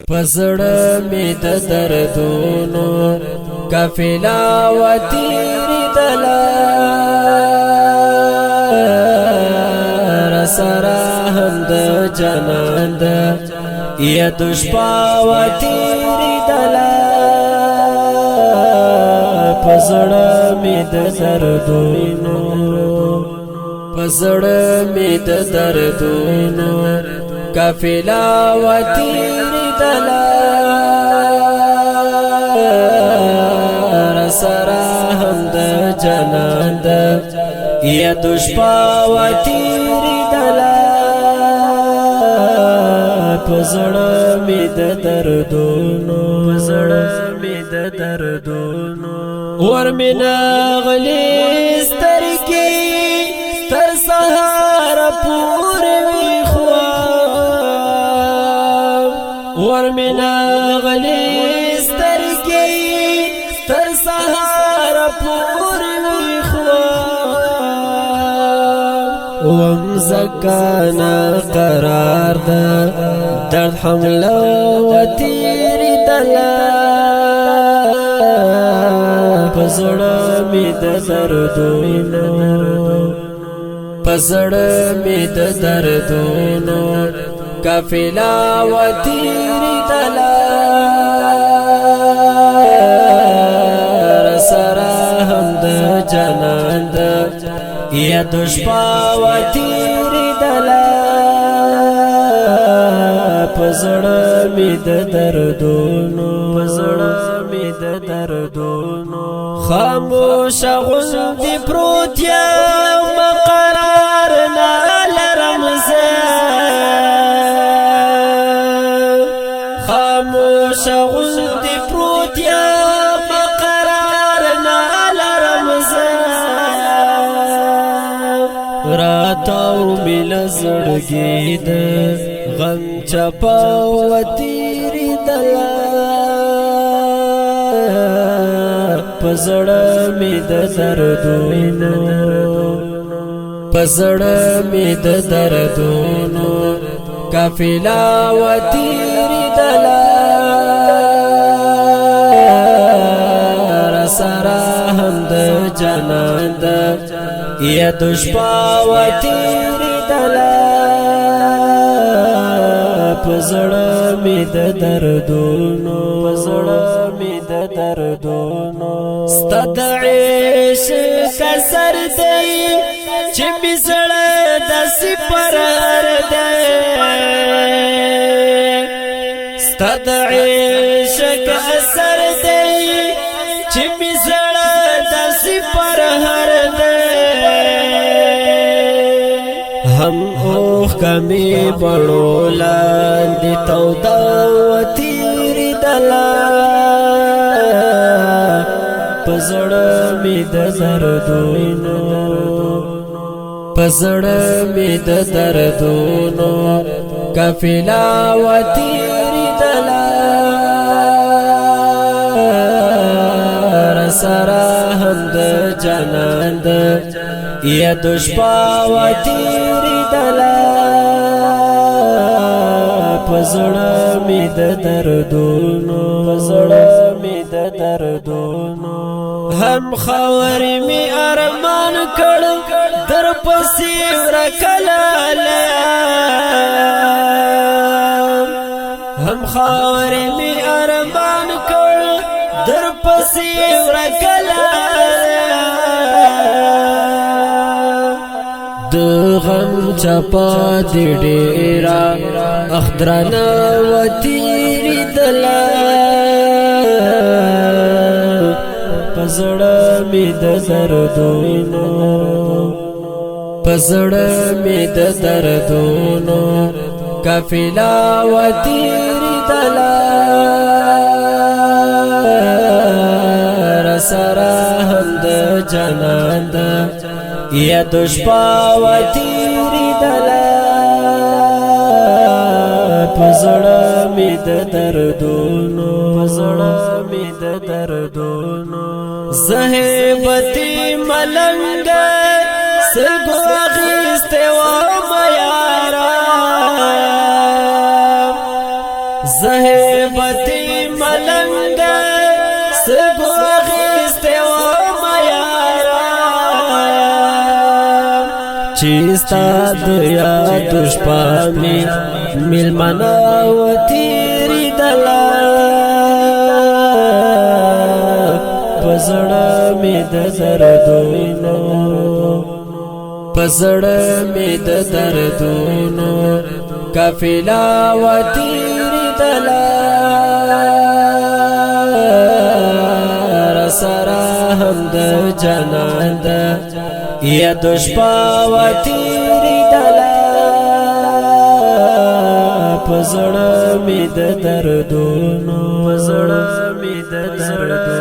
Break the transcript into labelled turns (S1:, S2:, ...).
S1: پزړه می د دردونو قافله و تیریدله راسره هم د جانان ده یاد شپه و تیریدله پزړه می د دردونو پزړه می د دردونو قافله و تیریدله راسره هم د جانان ده یاد شپه و تیریدله پزړه می د دردونو پزړه می د دردونو ورمنه غلی سترګې تر سهار پورې وي خواب ورمنه غلی سترګې تر سهار پورې وي خواب ومزکانا قرار ده درد حمله و تیریدله پزړه می د دردونو پزړه می د دردونو قافله و تیریدله راسره هم د جانان ده یاد شپه و تیریدله پزړه می د دردونو پزړه می د دردونو خاموش غوندې پروت یم قرار نه لرم زه خاموش غوندې پروت یم قرار نه لرم زه راتاو می له زړګي ده غم چپا و تیریدله پزړه می د دردونو پزړه می د دردونو قافله و تیریدله راسره هم د جانان ده یاد شپه و تیریدله پزړه می د دردونو پزړه می د دردونو ستا د عشق اثر دی چې می زړه داسې پرهر دی ستا د عشق اثر دی چې می زړه داسې پرهر دی هم اوخ کمی بڑو لاندی تودا و تیریدله پزړه می د دردونو پزړه می د دردونو قافله و تیریدله راسره هم د جانان ده یاد شپه و تیریدله پزړه می د دردونو پزړه می د دردونو هم خاور می ارمان کړ در پسې ورکلاله هم خاور می ارمان کړ در پسې ورکلاله د غم چپا دی ډیرا اخدرانه و تیریدله پزړه می د دردونو پزړه می د دردونو قافله و تیریدله راسره هم د جانان ده یاد شپه و تیریدله پزړه می د دردونو پزړه می د دردونو زهبتی ملنګ سلګو اخیسته و میارا زهر بتی ملنگ سگو غیستے و میارا چیستا دیا دشپامی ملمنا و تیری دلا پزڑا می د دردونو پزڑا می د دردونو کافلا و تیری دلا رسرا هم د جنان د یا دشپا و تیری دلا پزڑا می د دردونو پزڑا می د دردونو